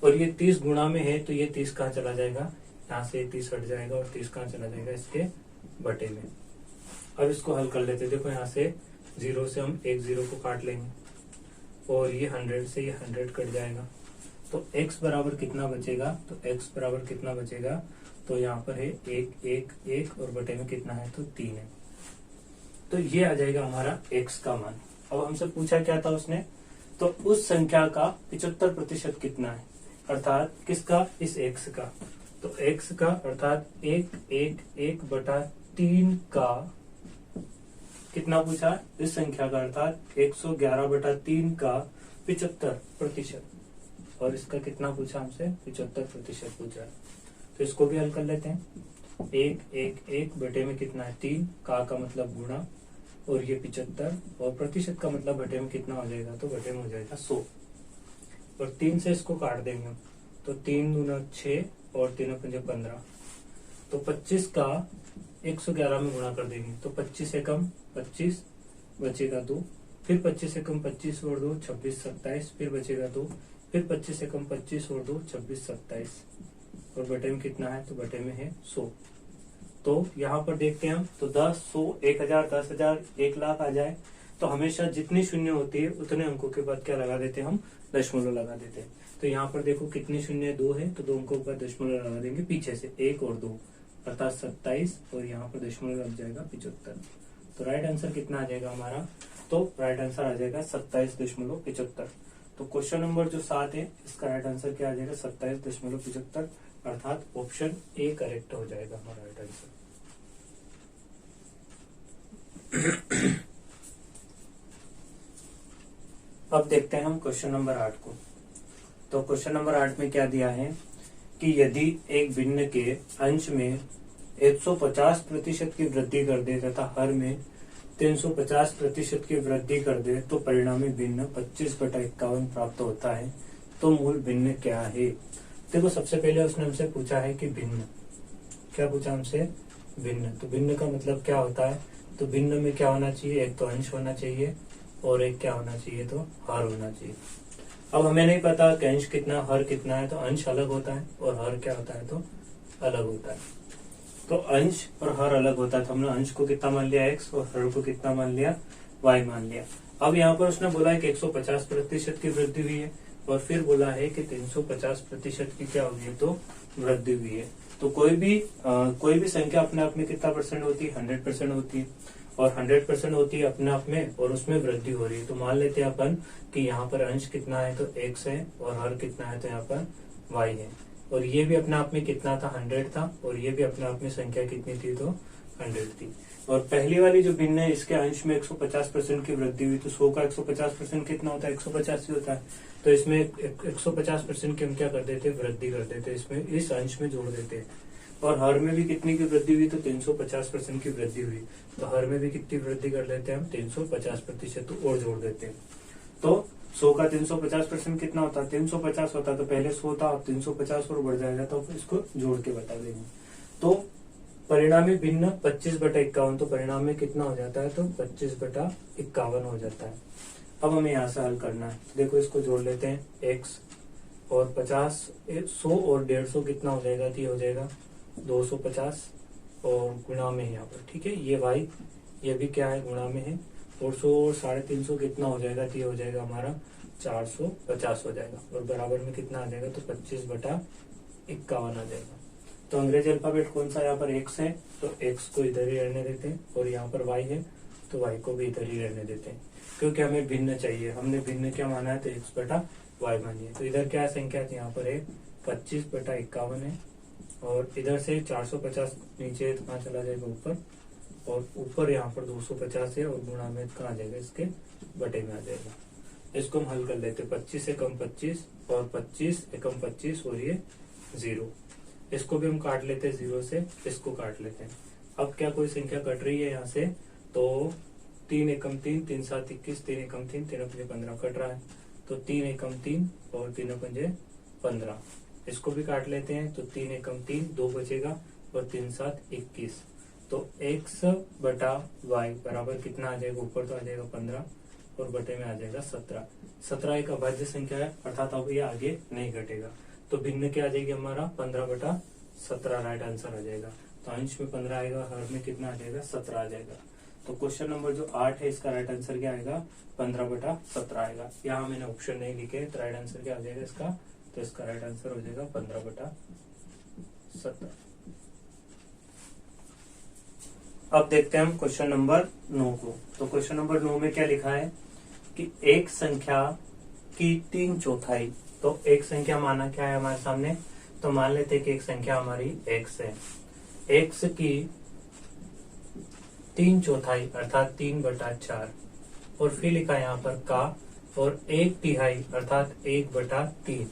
और ये 30 गुणा में है तो ये 30 कहाँ चला जाएगा, यहाँ से 30 हट जाएगा, और 30 कहाँ चला जाएगा, इसके बटे में। अब इसको हल कर लेते हैं। देखो यहाँ से 0 से हम एक 0 को काट लेंगे, और ये 100 से ये 100 कट जाएगा, तो x बराबर कितना बचेगा, तो x बराबर कितना बचेगा, तो यहाँ पर है 1 1 1, और बटे में कितना है, तो 3 है। तो ये आ जाएगा हमारा x का मान। अब हमसे पूछा क्या था उसने, तो उस संख्या का 75% कितना है, अर्थात किसका, इस x का। तो x का अर्थात 1 1 1 बटा 3 का कितना पूछा, इस संख्या का अर्थात 111 बटा 3 का 75%, और इसका कितना पूछा हमसे, 75% पूछा है। तो इसको भी हल कर लेते हैं। 1 1 1 बटे में कितना है 3, का मतलब गुणा, और ये 75, और प्रतिशत का मतलब बटे में कितना हो जाएगा, तो बटे में हो जाएगा 100, और 3 से इसको काट देंगे हम, तो 3 दूना 6, और 3 पंजे 15, तो 25 का 111 में गुणा कर देंगे, तो 25 से कम 25 बचेगा 2, फिर 25 से कम 25 और 2 26 27, फिर बचेगा 2, फिर 25 से कम 25 और 2 26 27, और बटे में कितना है, तो बटे में है 100। तो यहाँ पर देखते हैं हम, तो 10 100 1000 10,000 1 लाख आ जाए, तो हमेशा जितनी शून्य होती है उतने अंकों के बाद क्या लगा देते हैं हम, दशमलव लगा देते हैं। तो यहाँ पर देखो कितनी शून्य 2 है, तो 2 अंकों के बाद दशमलव लगा देंगे पीछे से 1 और 2, अर्थात 27, और यहाँ पर दशमलव लग जाएगा 75। तो राइट आंसर कितना आ जाएगा हमारा, तो राइट आंसर आ जाएगा 27.75। तो क्वेश्चन नंबर जो 7 है इसका राइट आंसर क्या आ जाएगा, 27.75, अर्थात ऑप्शन ए करेक्ट हो जाएगा हमारा राइट आंसर। अब देखते हैं हम क्वेश्चन नंबर 8 को। तो क्वेश्चन नंबर 8 में क्या दिया है कि यदि एक भिन्न के अंश में 150% की वृद्धि कर दे तथा हर में 350% की वृद्धि कर दे तो परिणामी भिन्न 25/51 प्राप्त होता है, तो मूल भिन्न क्या है। देखो सबसे पहले उसने हमसे पूछा है कि भिन्न, क्या पूछा हमसे, भिन्न। तो भिन्न का मतलब क्या होता है, तो भिन्न में क्या होना चाहिए, एक तो अंश होना चाहिए और एक क्या होना चाहिए, तो हर होना चाहिए। अब हमें नहीं पता कि अंश कितना हर कितना है, तो अंश अलग होता है और हर क्या होता है, तो अलग होता है। तो अंश और हर अलग होता है, तो हमने अंश को कितना मान लिया x और हर को कितना मान लिया y मान लिया। अब यहाँ पर उसने बोला है कि 150% की वृद्धि हुई है, और फिर बोला है कि 350% की क्या हुई है, तो वृद्धि हुई है। तो कोई भी संख्या अपने आप में कितना परसेंट होती है, 100% होती है, और 100% होती है अपने आप में, और उसमें वृद्धि हो रही है। तो मान लेते हैं अपन कि यहाँ पर अंश कितना है, तो x है, और हर कितना है, तो यहाँ पर y है, और ये भी अपने आप में कितना था, 100 था, और ये भी अपने आप में संख्या कितनी थी, तो 100 थी। और पहली वाली जो भिन्न है इसके अंश में 150% की वृद्धि हुई, तो 100 का 150% कितना होता है, 150 ही होता है। तो इसमें 150% की हम क्या कर देते, वृद्धि कर देते, इसमें इस अंश में जोड़ देते। और हर में भी कितनी की वृद्धि हुई, तो 350% की वृद्धि हुई, तो हर में भी कितनी वृद्धि कर लेते हैं हम, 350% और जोड़ देते हैं। तो 100 का 350% कितना होता है, 350 होता है, तो पहले 100 था, अब 350 और बढ़ जाएगा, तो इसको जोड़ के बता देंगे। तो परिणामी भिन्न 25/51, तो परिणाम में कितना हो जाता है, तो 25/51 हो जाता है। अब हमें यहाँ से हल करना है। देखो इसको जोड़ लेते हैं, x और 50, 100 और 150 कितना हो जाएगा, तो ये हो जाएगा 250 और गुणा में है यहाँ पर, ठीक है। ये y, ये भी क्या है, गुणा में है, और 100 और 350 कितना हो जाएगा, तो ये हो जाएगा हमारा 450 हो जाएगा, और बराबर में कितना आ जाएगा, तो 25/51 आ जाएगा। तो अंग्रेजी अल्फाबेट कौन सा यहाँ पर x है, तो x को इधर ही रहने देते हैं, और यहाँ पर y है तो y को भी इधर ही रहने देते हैं, क्योंकि हमें भिन्न चाहिए। हमने भिन्न क्या माना है, तो x/y मानी है। तो इधर क्या संख्या थी, यहाँ पर है 25/51 है, और इधर से 450 नीचे है तो कहाँ चला जाएगा, ऊपर, और ऊपर यहाँ पर 250 है, और गुणा में कहाँ जाएगा, इसके बटे में आ जाएगा। इसको हम हल कर लेते हैं, 25 से कम 25 और 25 से कम 25 और ये 0। इसको भी हम काट लेते हैं, 0 से इसको काट लेते हैं। अब क्या कोई संख्या कट रही है यहाँ से, तो 3 एकम 3, 3 7 21, 3 एकम 3, 3 पंजे 15 कट रहा है, तो 3 एकम 3 और 3 पंजे 15। इसको भी काट लेते हैं, तो 3 एकम 3, 2 बचेगा, और 3 7 21, तो x/y बराबर कितना आ जाएगा, ऊपर तो आ जाएगा 15 और बटे में आ जाएगा 17। 17 एक अभाज्य संख्या है, अर्थात अब ये आगे नहीं घटेगा, तो भिन्न क्या आ जाएगी हमारा, 15/17 राइट आंसर आ जाएगा। तो अंश में 15 आएगा, हर में कितना आ जाएगा, 17 आ जाएगा। तो क्वेश्चन नंबर जो 8 है, इसका राइट आंसर क्या आएगा, 15/17 आएगा। यहाँ मैंने ऑप्शन नहीं लिखे, तो राइट आंसर क्या आ जाएगा इसका, तो इसका राइट आंसर हो जाएगा 15/17। अब देखते हैं हम क्वेश्चन नंबर 9 को। तो क्वेश्चन नंबर 9 में क्या लिखा है कि एक संख्या की 3/4, तो एक संख्या माना क्या है हमारे सामने, तो मान लेते हैं कि एक संख्या हमारी x है। x की 3/4 अर्थात 3/4, और फिर लिखा है यहाँ पर का, और 1/3 अर्थात 1/3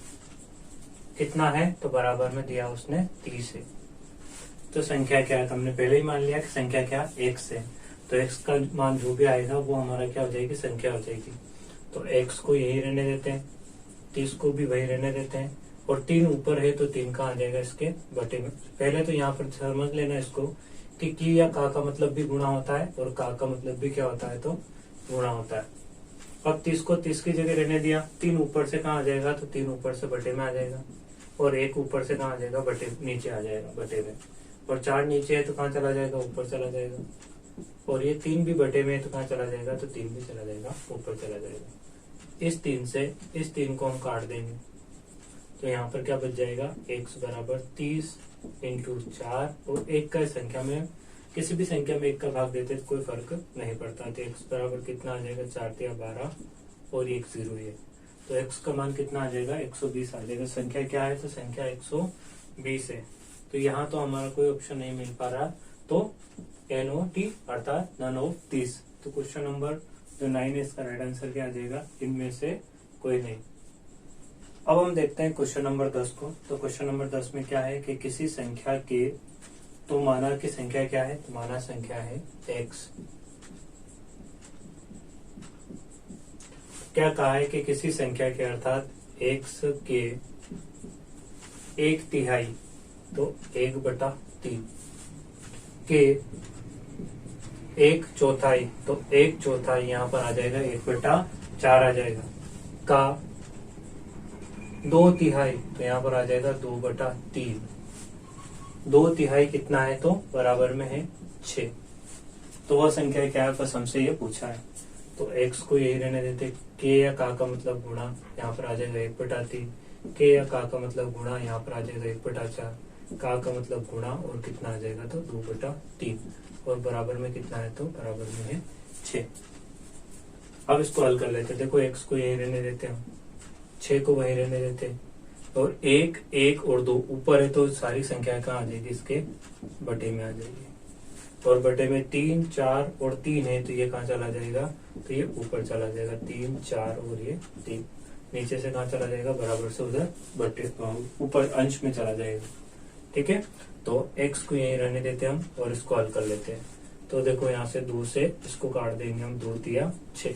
कितना है, तो बराबर में दिया उसने 30 है। तो संख्या क्या है, तो हमने पहले ही मान लिया कि संख्या क्या, x है, तो x का मान जो भी आएगा वो हमारा क्या हो जाएगी, संख्या हो जाएगी। तो x को यही रहने देते हैं, 30 को भी वही रहने देते हैं, और 3 ऊपर है तो 3 का आ जाएगा इसके बटे में। पहले तो यहाँ पर समझ लेना इसको कि की या का मतलब भी गुणा होता है, और का मतलब भी क्या होता है, तो गुणा होता है। अब 30 को 30 की जगह रहने दिया, 3 ऊपर से कहाँ आ जाएगा, तो 3 ऊपर से बटे में आ जाएगा, और 1 ऊपर से कहाँ आ जाएगा, बटे नीचे आ जाएगा बटे में, और 4 नीचे है तो कहाँ चला जाएगा, ऊपर चला जाएगा, और ये 3 भी बटे में है तो कहाँ चला जाएगा, तो 3 भी चला जाएगा, ऊपर चला जाएगा। इस 3 से इस 3 को हम काट देंगे, तो यहाँ पर क्या बच जाएगा, x बराबर 30 × 4, और एक का संख्या में किसी भी संख्या में 1 का भाग देते तो कोई फर्क नहीं पड़ता। तो x बराबर कितना आ जाएगा, 4 या 12, और 1 0 है, तो x का मान कितना आ जाएगा, 120 आ जाएगा। संख्या क्या है, तो संख्या 120 है। तो यहाँ तो हमारा कोई ऑप्शन नहीं मिल पा रहा, तो NOT अर्थात नन ऑफ 30। तो क्वेश्चन नंबर जो 9 है, इसका राइट आंसर क्या आ जाएगा, इनमें से कोई नहीं। अब हम देखते हैं क्वेश्चन नंबर 10 को। तो क्वेश्चन नंबर 10 में क्या है कि किसी संख्या के, तो माना की संख्या क्या है, तो माना संख्या है x। क्या कहा है कि किसी संख्या के अर्थात x के 1/3, तो 1/3 के 1/4, तो 1/4 यहाँ पर आ जाएगा 1/4 आ जाएगा, का 2/3, तो यहाँ पर आ जाएगा 2/3। 2/3 कितना है, तो बराबर में है 6। तो वह संख्या क्या है, बस हमसे ये पूछा है। तो x को यही रहने देते, k या का मतलब गुणा, यहाँ पर आ जाएगा 1/3, k या का मतलब गुणा, यहाँ पर आ जाएगा 1/4, का मतलब गुणा, और कितना आ जाएगा, तो 2/3, और बराबर में कितना है, तो बराबर में है 6। अब इसको हल कर लेते हैं। देखो x को यही रहने देते हैं, 6 को वही रहने देते हैं, और 1 1 और 2 ऊपर है तो सारी संख्या कहाँ आ जाएगी, इसके बटे में आ जाएगी, और बटे में 3 4 और 3 है तो ये कहाँ चला जाएगा, तो ये ऊपर चला जाएगा, 3 4 और ये 3 नीचे से कहाँ चला जाएगा, बराबर से उधर बटे ऊपर अंश में चला जाएगा। ठीक है, तो x को यही रहने देते हैं हम, और इसको हल कर लेते हैं। तो देखो यहाँ से 2 से इसको काट देंगे हम, 2 3 6,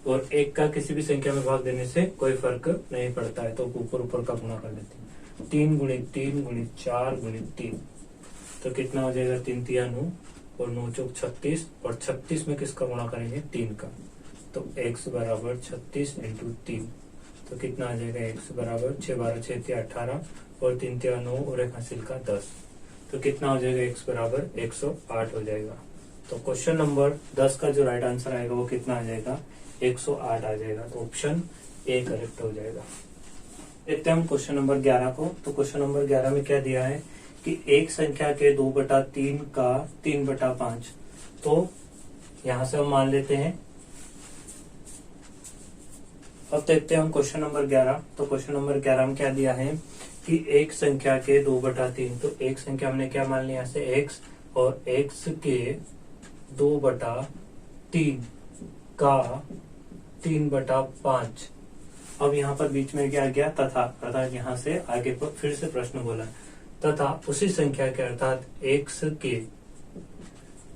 और 1 का किसी भी संख्या में भाग देने से कोई फर्क नहीं पड़ता है, तो ऊपर ऊपर का गुणा कर लेते हैं। 3 × 3 × 4 × 3, तो कितना हो जाएगा 3 तिया 9 और 9 चौक 36 और 36 में किसका गुणा करेंगे 3 का। तो x बराबर 36 इंटू 3 तो कितना आ जाएगा x बराबर 6 12 6 तिया 18 और 3 तिया 9 और एक हासिल का 10 तो कितना हो जाएगा x बराबर 108 हो जाएगा। तो क्वेश्चन नंबर 10 का जो राइट आंसर आएगा वो कितना आ जाएगा 108 आ जाएगा। तो ऑप्शन ए करेक्ट हो जाएगा। देखते हैं हम क्वेश्चन नंबर 11 को। तो क्वेश्चन नंबर 11 में क्या दिया है कि एक संख्या के 2/3 का 3/5। तो यहां से हम मान लेते हैं। अब देखते हैं हम क्वेश्चन नंबर 11। तो क्वेश्चन नंबर 11 में क्या दिया है कि एक संख्या के 2/3। तो एक संख्या हमने क्या मान लिया यहाँ से x और x के 2/3 का 3/5। अब यहाँ पर बीच में क्या गया तथा, अर्थात यहाँ से आगे पर फिर से प्रश्न बोला तथा उसी संख्या के अर्थात x के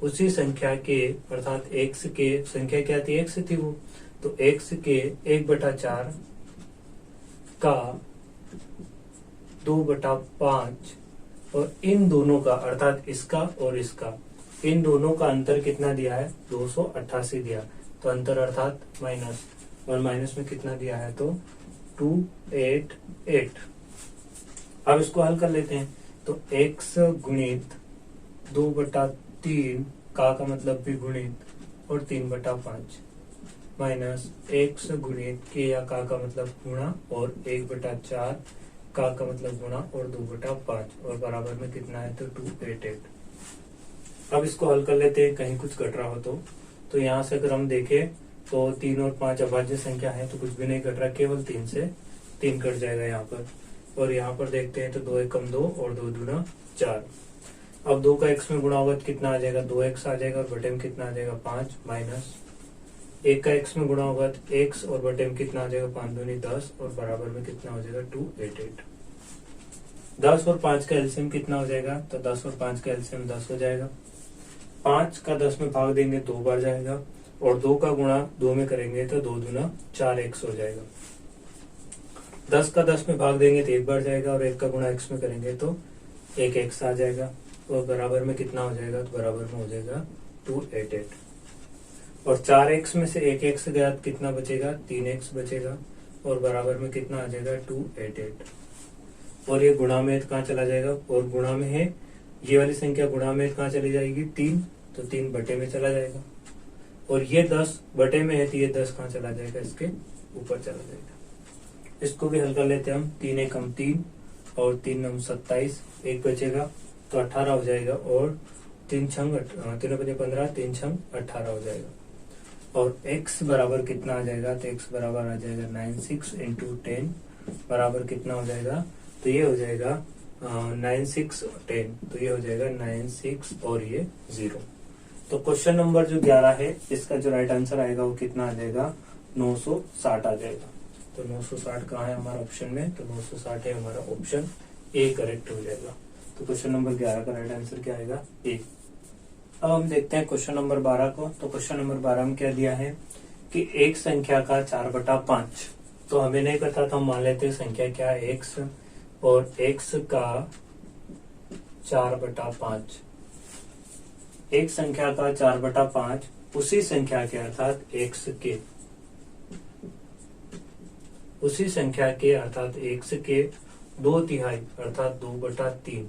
उसी संख्या के अर्थात x के संख्या क्या थी x थी वो, तो x के 1/4 का 2/5 और इन दोनों का अर्थात इसका और इसका इन दोनों का अंतर कितना दिया है 288 दिया। तो अंतर अर्थात माइनस और माइनस में कितना दिया है तो 288। अब इसको हल कर लेते हैं। तो x गुणित 2/3 का मतलब भी गुणित और 3/5 माइनस x गुणित के या का मतलब गुणा और 1/4 का मतलब गुणा और 2/5 और बराबर में कितना है तो 288। अब इसको हल कर लेते हैं कहीं कुछ घट रहा हो तो यहाँ से अगर हम देखें तो 3 और 5 अभाज्य संख्या है तो कुछ भी नहीं घट रहा, केवल 3 से 3 कट जाएगा यहाँ पर। और यहाँ पर देखते हैं तो 2 एकम 2 और 2 दूना 4। अब 2 का x में गुणा होगा तो कितना आ जाएगा 2x आ जाएगा और बटे में कितना आ जाएगा 5 माइनस 1 का x में गुणा होगा तो x और बटे में कितना आ जाएगा 5 दूनी 10 और बराबर में कितना हो जाएगा 288। 10 और 5 का एलसीएम कितना हो जाएगा तो 10 और 5 का एलसीएम 10 हो जाएगा। 5 का 10 में भाग देंगे 2 बार जाएगा और 2 का गुणा 2 में करेंगे तो 2 दूना 4x हो जाएगा। 10 का 10 में भाग देंगे तो 1 बार जाएगा और 1 का गुणा x में करेंगे तो 1x आ जाएगा और बराबर में कितना हो जाएगा तो बराबर में हो जाएगा 288। और 4x में से 1x गया तो कितना बचेगा 3x बचेगा और बराबर में कितना आ जाएगा 288। और ये गुणा में कहाँ चला जाएगा और गुणा में है ये वाली संख्या गुणा में कहाँ चली जाएगी 3 तो 3 बटे में चला जाएगा और ये 10 बटे में है तो ये 10 कहाँ चला जाएगा इसके ऊपर चला जाएगा। इसको भी हल कर लेते हैं हम। 3 एकम 3 और 3 नम 27 एक बचेगा तो 18 हो जाएगा और 3 छंग 3 बजे 15 3 छंग 18 हो जाएगा। और x बराबर कितना आ जाएगा तो x बराबर आ जाएगा 96 इंटू 10 बराबर कितना हो जाएगा तो ये हो जाएगा 96 10 तो ये हो जाएगा 96 और ये 0। तो क्वेश्चन नंबर जो 11 है इसका जो राइट आंसर आएगा वो कितना आ जाएगा 960 आ जाएगा। तो 960 कहाँ है हमारा ऑप्शन में तो 960 है हमारा ऑप्शन ए करेक्ट हो जाएगा। तो क्वेश्चन नंबर 11 का राइट आंसर क्या आएगा ए। अब हम देखते हैं क्वेश्चन नंबर 12 को। तो क्वेश्चन नंबर 12 में क्या दिया है कि एक संख्या का 4/5। तो हमें नहीं पता तो हम मान लेते हैं संख्या क्या है x और x का 4/5। एक संख्या का 4/5 उसी संख्या के अर्थात x के उसी संख्या के अर्थात x के 2/3 अर्थात 2/3।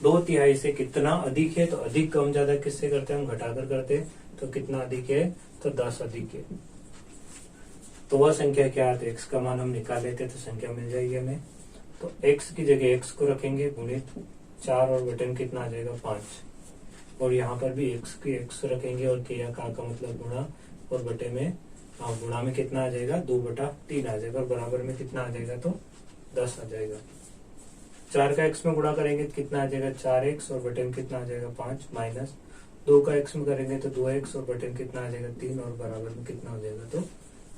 2/3 से कितना अधिक है तो अधिक कम ज्यादा किससे करते हैं हम घटाकर करते हैं तो कितना अधिक है तो 10 अधिक है। तो वह संख्या क्या है तो x का मान हम निकाल लेते तो संख्या मिल जाएगी हमें। तो x की जगह x को रखेंगे गुणित 4 और बटे में कितना आ जाएगा 5 और यहाँ पर भी x की x रखेंगे और के या का मतलब गुणा और बटे में गुणा में कितना आ जाएगा 2/3 आ जाएगा और बराबर में कितना आ जाएगा तो 10 आ जाएगा। 4 का x में गुणा करेंगे तो कितना आ जाएगा 4x और बटे में कितना आ जाएगा 5 माइनस 2 का x में करेंगे तो 2x और बटे में कितना आ जाएगा 3 और बराबर में कितना हो जाएगा तो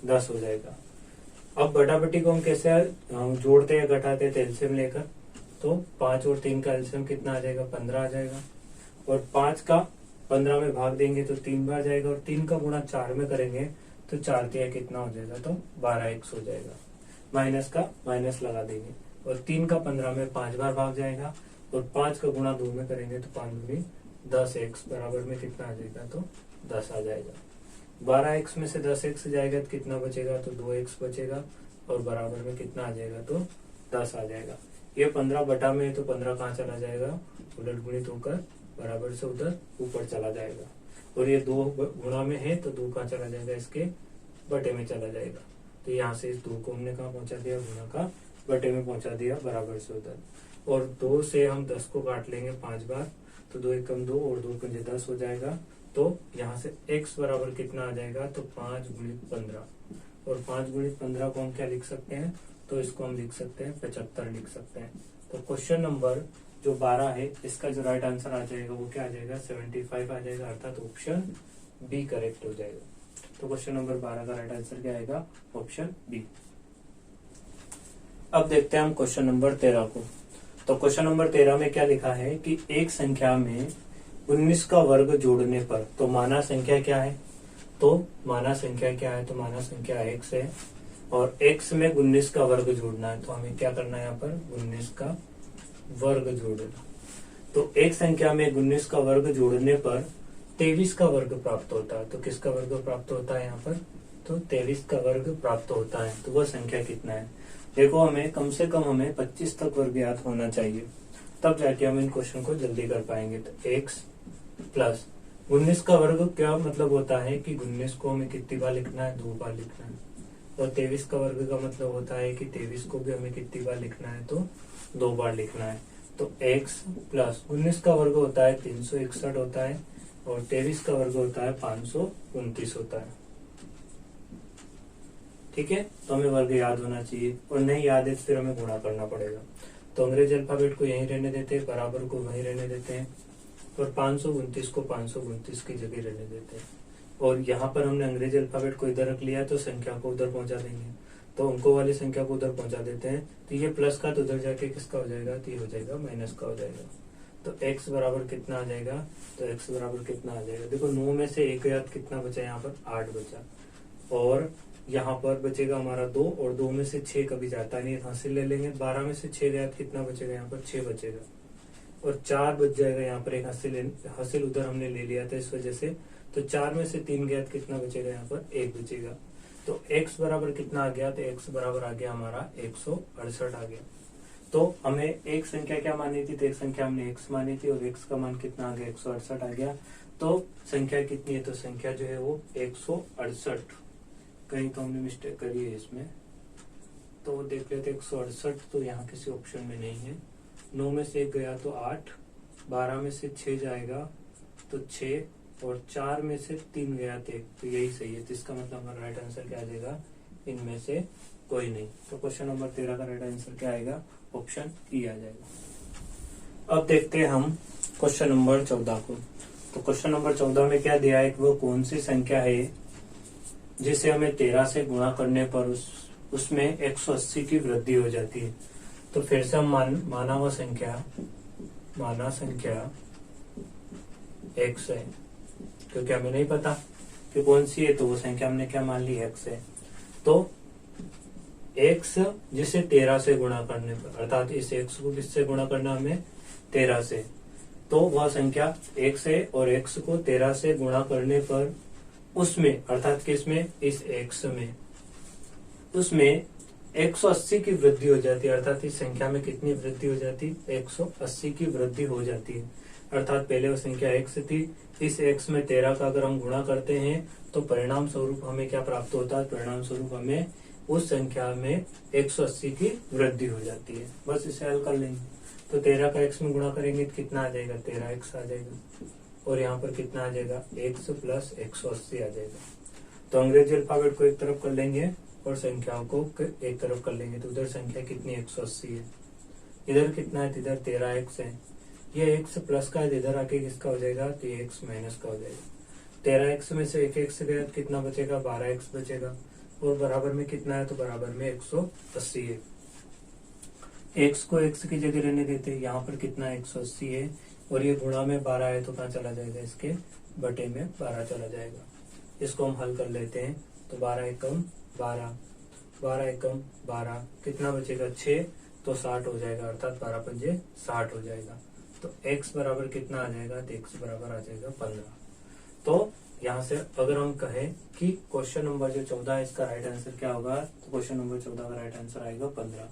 10 हो जाएगा। अब बटाबटी को हम कैसे जोड़ते या घटाते थे एलसीएम लेकर तो 5 और 3 का एलसीएम कितना आ जाएगा 15 आ जाएगा और 5 का 15 में भाग देंगे तो 3 बार जाएगा और 3 का गुणा 4 में करेंगे तो 4 तिया कितना हो जाएगा तो 12x हो जाएगा। माइनस का माइनस लगा देंगे और 3 का 15 में 5 बार भाग जाएगा और 5 का गुणा 2 में करेंगे तो 5 दूनी 10x बराबर में कितना आ जाएगा, तो 10 आ जाएगा। 12x में से 10x जाएगा तो कितना बचेगा, तो 2x बचेगा और बराबर में कितना आ जाएगा, तो 10 आ जाएगा। ये 15 बटा में है तो 15 कहाँ चला जाएगा, उलट गुणित होकर बराबर से उधर ऊपर चला जाएगा। और ये 2 गुणा में है तो 2 कहाँ चला जाएगा, इसके बटे में चला जाएगा। तो यहाँ से इस 2 को हमने कहाँ पहुंचा दिया, गुणा का बटे में पहुंचा दिया बराबर से उधर। और 2 से हम 10 को काट लेंगे 5 बार, तो 2 एकम 2 और 2 पंजे 10 हो जाएगा। तो यहाँ से x बराबर कितना आ जाएगा, तो 5 गुणित 15। और 5 गुणित 15 को हम क्या लिख सकते हैं, तो इसको हम लिख सकते हैं 75 लिख सकते हैं। तो क्वेश्चन नंबर जो 12 है इसका जो राइट आंसर आ जाएगा वो क्या आ जाएगा, 75 आ जाएगा, अर्थात ऑप्शन बी करेक्ट हो जाएगा। तो क्वेश्चन नंबर 12 का राइट आंसर क्या आएगा, ऑप्शन बी। अब देखते हैं हम क्वेश्चन नंबर 13 को। तो क्वेश्चन नंबर 13 में क्या लिखा है कि एक संख्या में 19 का वर्ग जोड़ने पर, तो माना संख्या क्या है, तो माना संख्या क्या है, तो माना संख्या x है और x में 19 का वर्ग जोड़ना है। तो हमें क्या करना है, यहाँ पर 19 का वर्ग जोड़ना। तो एक संख्या में 19 का वर्ग जोड़ने पर 23 का वर्ग प्राप्त होता है। तो किसका वर्ग प्राप्त होता है यहाँ पर, तो 23 का वर्ग प्राप्त होता है। तो वह संख्या कितना है, देखो हमें कम से कम हमें 25 तक वर्ग याद होना चाहिए, तब जाके हम इन क्वेश्चन को जल्दी कर पाएंगे। तो x प्लस 19 का वर्ग क्या मतलब होता है कि 19 को हमें कितनी बार लिखना है, 2 बार लिखना है। और 23 का वर्ग का मतलब होता है कि 23 को भी हमें कितनी बार लिखना है, तो 2 बार लिखना है। तो x प्लस 19 का वर्ग होता है 361 होता है और 23 का वर्ग होता है 529 होता है। ठीक है, तो हमें वर्ग याद होना चाहिए, और नहीं याद है तो फिर हमें गुणा करना पड़ेगा। तो अंग्रेजी अल्फाबेट को यहीं रहने देते हैं, बराबर को वहीं रहने देते हैं और 529 को 529 की जगह रहने देते हैं। और यहाँ पर हमने अंग्रेजी अल्फाबेट को इधर रख लिया तो संख्या को उधर पहुंचा देंगे, तो अंकों वाली संख्या को उधर पहुंचा देते हैं। तो ये प्लस का तो उधर जाके किसका हो जाएगा, तो ये हो जाएगा माइनस का हो जाएगा। तो x बराबर कितना आ जाएगा, तो x बराबर कितना आ जाएगा, देखो 9 में से 1 याद कितना बचा, यहाँ पर 8 बचा और यहाँ पर बचेगा हमारा 2 और 2 में से 6 कभी जाता नहीं, हासिल ले लेंगे। 12 में से 6 याद कितना बचेगा, यहाँ पर 6 बचेगा और 4 बच जाएगा, यहाँ पर एक हासिल उधर हमने ले लिया था इस वजह से। तो 4 में से 3 गया कितना बचेगा, यहाँ पर 1 बचेगा। तो x बराबर कितना आ गया, तो x बराबर आ गया हमारा 168 आ गया। तो हमें एक संख्या क्या मानी थी, तो एक संख्या हमने x मानी थी और x का मान कितना आ गया, 168 आ गया। तो संख्या कितनी है, तो संख्या जो है वो 168। कहीं तो हमने मिस्टेक करी है इसमें, तो देख लेते 168 तो यहाँ किसी ऑप्शन में नहीं है। 9 में से 1 गया तो 8, 12 में से 6 जाएगा तो 6 और 4 में से 3 गया तो 1, तो यही सही है। तो इसका मतलब हमारा राइट आंसर क्या आ जाएगा, इनमें से कोई नहीं। तो क्वेश्चन नंबर 13 का राइट आंसर क्या आएगा, ऑप्शन ई आ जाएगा। अब देखते हैं हम क्वेश्चन नंबर 14 को। तो क्वेश्चन नंबर 14 में क्या दिया है कि वो कौन सी संख्या है जिसे हमें 13 से गुणा करने पर उसमें 180 की वृद्धि हो जाती है। तो फिर से हम माना हुआ संख्या x है, क्योंकि हमें नहीं पता कि कौन सी है, तो वो संख्या हमने क्या मान ली, x है। तो x जिसे 13 से गुणा करने पर, अर्थात इस x को किससे गुणा करना हमें, 13 से, तो वह संख्या x है और x को 13 से गुणा करने पर उसमें, अर्थात किसमें, इस x में, उसमें 180 की वृद्धि हो जाती है। अर्थात इस संख्या में कितनी वृद्धि हो जाती है, 180 की वृद्धि हो जाती है। अर्थात पहले वो संख्या x थी, इस x में 13 का अगर हम गुणा करते हैं तो परिणाम स्वरूप हमें क्या प्राप्त होता है, परिणाम स्वरूप हमें उस संख्या में 180 की वृद्धि हो जाती है। बस इसे हल कर लेंगे। तो 13 का x में गुणा करेंगे तो कितना आ जाएगा, 13x आ जाएगा और यहाँ पर कितना आ जाएगा, x प्लस 180 आ जाएगा। तो अंग्रेजी अल्फाबेट को एक तरफ कर लेंगे और संख्याओं को एक तरफ कर लेंगे। तो उधर संख्या कितनी 180 है, इधर कितना है, इधर 13x है। ये x प्लस का है, इधर आके किसका हो जाएगा, तो ये x माइनस का हो जाएगा। 13x में से 1x गया तो कितना बचेगा, 12x बचेगा और बराबर में कितना है, तो बराबर में 180 है। x को x की जगह रहने देते हैं, यहाँ पर कितना 180 है और ये गुणा में 12 है तो कहाँ चला जाएगा, इसके बटे में 12 चला जाएगा। इसको हम हल कर लेते हैं। तो 12 एकम 12, 12 एकम 12, कितना बचेगा 6, तो 60 हो जाएगा, अर्थात 12 पंजे 60 हो जाएगा। तो x बराबर कितना आ जाएगा, तो x बराबर आ जाएगा 15। तो यहाँ से अगर हम कहें कि क्वेश्चन नंबर जो 14 है इसका राइट आंसर क्या होगा, तो क्वेश्चन नंबर 14 का राइट आंसर आएगा 15।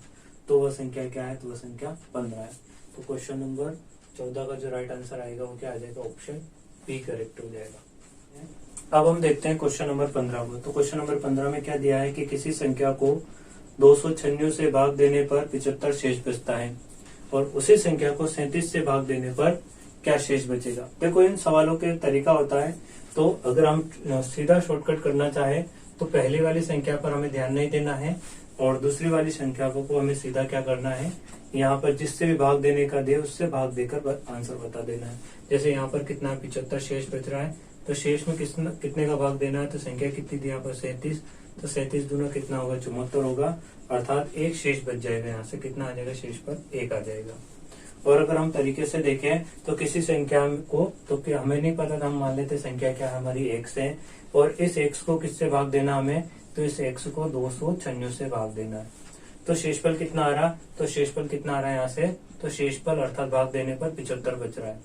तो वह संख्या क्या है, तो वह संख्या 15 है। तो क्वेश्चन नंबर 14 का जो राइट आंसर आएगा वो क्या आ जाएगा, ऑप्शन बी करेक्ट हो जाएगा। अब हम देखते हैं क्वेश्चन नंबर 15 को। तो क्वेश्चन नंबर 15 में क्या दिया है कि किसी संख्या को 296 से भाग देने पर 75 शेष बचता है और उसी संख्या को 37 से भाग देने पर क्या शेष बचेगा। देखो इन सवालों के तरीका होता है, तो अगर हम सीधा शॉर्टकट करना चाहे तो पहली वाली संख्या पर हमें ध्यान नहीं देना है और दूसरी वाली संख्या को हमें सीधा क्या करना है, यहाँ पर जिससे भी भाग देने का दे उससे भाग देकर आंसर बता देना है। जैसे यहाँ पर कितना 75 शेष बच रहा है, तो शेष में कितने का भाग देना है, तो संख्या कितनी थी यहाँ पर 37, तो 37 दूना कितना होगा 74 होगा, अर्थात एक शेष बच जाएगा। यहाँ से कितना आ जाएगा, शेष पर 1 आ जाएगा। और अगर हम तरीके से देखें तो किसी संख्या को, तो क्या हमें नहीं पता था, हम मान लेते संख्या क्या है हमारी x है और इस x को किससे भाग देना हमें, तो इस x को 296 से भाग देना है। तो शेषफल कितना आ रहा, तो शेषफल कितना आ रहा है यहाँ से, तो शेषफल अर्थात भाग देने पर 75 बच रहा है।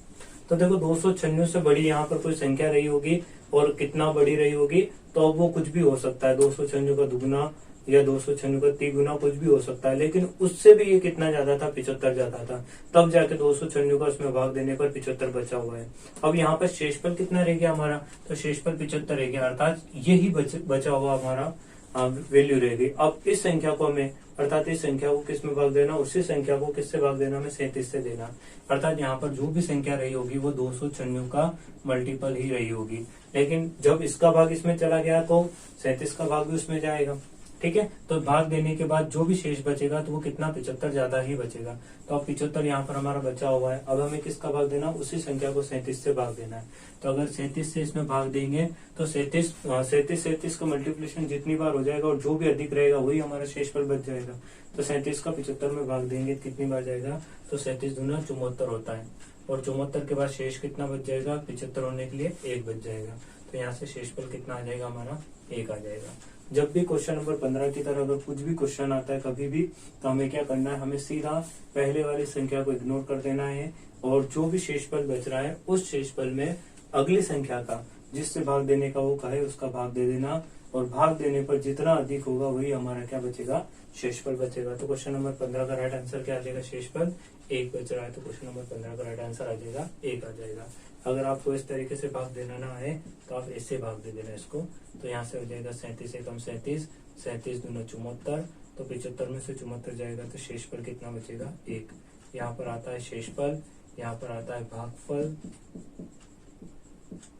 तो देखो 296 से बड़ी यहाँ पर कोई संख्या रही होगी और कितना बड़ी रही होगी, तो अब वो कुछ भी हो सकता है, 296 का दुगुना या 296 का तिगुना कुछ भी हो सकता है, लेकिन उससे भी ये कितना ज्यादा था, 75 ज्यादा था, तब जाके 296 का उसमें भाग देने पर 75 बचा हुआ है। अब यहाँ पर शेषफल कितना रह गया हमारा, तो शेषफल 75 रह गया, अर्थात यही बचा हुआ हमारा वैल्यू रह गई। अब इस संख्या को हमें, अर्थात इस संख्या को किस में भाग देना, उसी संख्या को किससे भाग देना, हमें 37 से देना। अर्थात यहाँ पर जो भी संख्या रही होगी वो 296 का मल्टीपल ही रही होगी, लेकिन जब इसका भाग इसमें चला गया तो 37 का भाग भी उसमें जाएगा। ठीक है, तो भाग देने के बाद जो भी शेष बचेगा तो वो कितना 75 ज्यादा ही बचेगा। तो अब 75 यहाँ पर हमारा बचा हुआ है, अब हमें किसका भाग देना, उसी संख्या को 37 से भाग देना है। तो अगर 37 से इसमें भाग देंगे तो 37 का मल्टीप्लिकेशन जितनी बार हो जाएगा और जो भी अधिक रहेगा वही हमारा शेषफल बच जाएगा। तो 37 का 75 में भाग देंगे कितनी बार जाएगा, तो 37 दूना 74 होता है और 74 के बाद शेष कितना बच जाएगा, 75 होने के लिए 1 बच जाएगा। तो यहाँ से शेषफल कितना आ जाएगा हमारा, 1 आ जाएगा। जब भी क्वेश्चन नंबर 15 की तरह अगर कुछ भी क्वेश्चन आता है कभी भी, तो हमें क्या करना है, हमें सीधा पहले वाली संख्या को इग्नोर कर देना है और जो भी शेषफल बच रहा है उस शेषफल में अगली संख्या का जिससे भाग देने का वो कहे उसका भाग दे देना और भाग देने पर जितना अधिक होगा वही हमारा क्या बचेगा, शेषफल बचेगा। तो क्वेश्चन नंबर 15 का राइट आंसर क्या आ जाएगा, शेषफल 1 बच रहा है, तो क्वेश्चन नंबर 15 का राइट आंसर आ जाएगा 1 आ जाएगा। अगर आपको इस तरीके से भाग देना ना है तो आप ऐसे भाग दे देना इसको। तो यहाँ से हो जाएगा 37 एकम 37, 37 दूना 74, तो 75 में से 74 जाएगा तो शेषफल कितना बचेगा, 1। यहाँ पर आता है शेषफल, यहाँ पर आता है भागफल।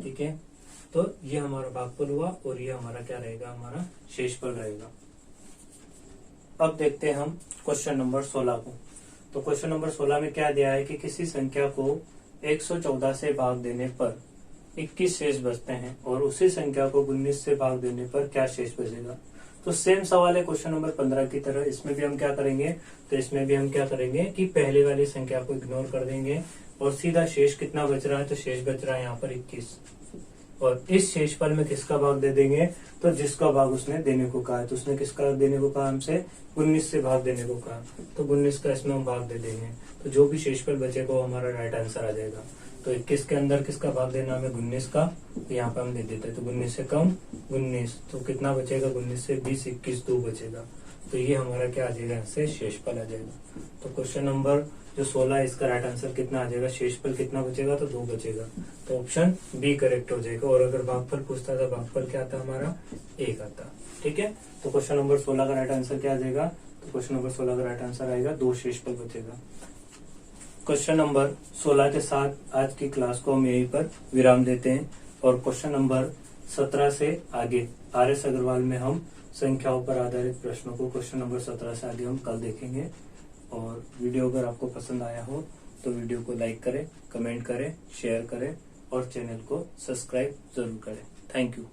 ठीक है, तो ये हमारा भागफल हुआ और ये हमारा क्या रहेगा, हमारा शेषफल रहेगा। अब देखते हैं हम क्वेश्चन नंबर 16 को। तो क्वेश्चन नंबर 16 में क्या दिया है कि किसी संख्या को 114 से भाग देने पर 21 शेष बचते हैं और उसी संख्या को 19 से भाग देने पर क्या शेष बचेगा। तो सेम सवाल है क्वेश्चन नंबर 15 की तरह, इसमें भी हम क्या करेंगे, तो इसमें भी हम क्या करेंगे कि पहले वाली संख्या को इग्नोर कर देंगे और सीधा शेष कितना बच रहा है, तो शेष बच रहा है यहाँ पर 21 और इस शेषफल में किसका भाग दे देंगे, तो जिसका भाग उसने देने को कहा है। तो उसने किसका देने को कहा, हमसे 19 से भाग देने को कहा, तो 19 का इसमें हम भाग दे देंगे। तो जो भी शेषफल बचेगा वो हमारा राइट आंसर आ जाएगा। तो 21 के अंदर किसका भाग देना हमें, 19 का, तो यहाँ पे हम दे देते हैं। तो 19 से कम 19, तो कितना बचेगा, 19 से 20 21 2 बचेगा। तो ये हमारा क्या आ जाएगा, इससे शेषफल आ जाएगा। तो क्वेश्चन नंबर जो 16 है इसका राइट आंसर कितना आ जाएगा, शेषफल कितना बचेगा, तो 2 बचेगा। तो ऑप्शन बी करेक्ट हो जाएगा। और अगर भागफल पूछता था, भागफल क्या आता हमारा, 1 आता। ठीक है, तो क्वेश्चन नंबर 16 का राइट आंसर क्या आ जाएगा, तो क्वेश्चन नंबर 16 का राइट आंसर आएगा 2 शेषफल बचेगा। क्वेश्चन नंबर 16 के साथ आज की क्लास को हम यहीं पर विराम देते हैं और क्वेश्चन नंबर 17 से आगे RS अग्रवाल में हम संख्याओं पर आधारित प्रश्नों को क्वेश्चन नंबर 17 से आगे हम कल देखेंगे। और वीडियो अगर आपको पसंद आया हो तो वीडियो को लाइक करें, कमेंट करें, शेयर करें और चैनल को सब्सक्राइब जरूर करें। Thank you.